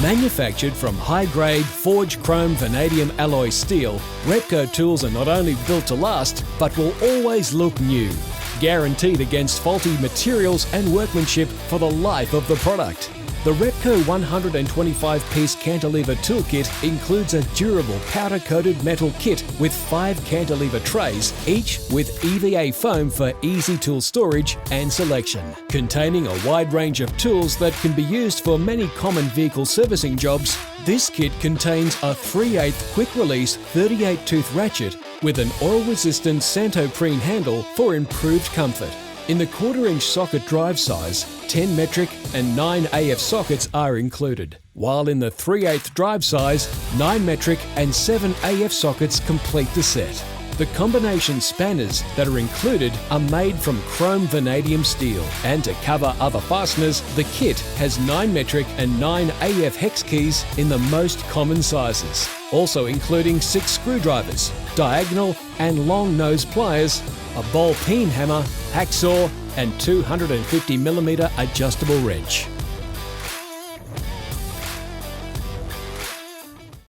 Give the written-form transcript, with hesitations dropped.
Manufactured from high-grade forged chrome vanadium alloy steel, Repco tools are not only built to last, but will always look new. Guaranteed against faulty materials and workmanship for the life of the product. The Repco 125-piece cantilever tool kit includes a durable powder-coated metal kit with 5 cantilever trays, each with EVA foam for easy tool storage and selection. Containing a wide range of tools that can be used for many common vehicle servicing jobs, this kit contains a 3/8 quick-release 38-tooth ratchet with an oil-resistant Santo PEIN handle for improved comfort. In the 1/4-inch socket drive size, 10 metric and 9 AF sockets are included, while in the 3/8 drive size, 9 metric and 7 AF sockets complete the set. The combination spanners that are included are made from chrome vanadium steel, and to cover other fasteners, the kit has 9 metric and 9 AF hex keys in the most common sizes, also including 6 screwdrivers, diagonal and long nose pliers, a ball peen hammer, hacksaw and 250mm adjustable wrench.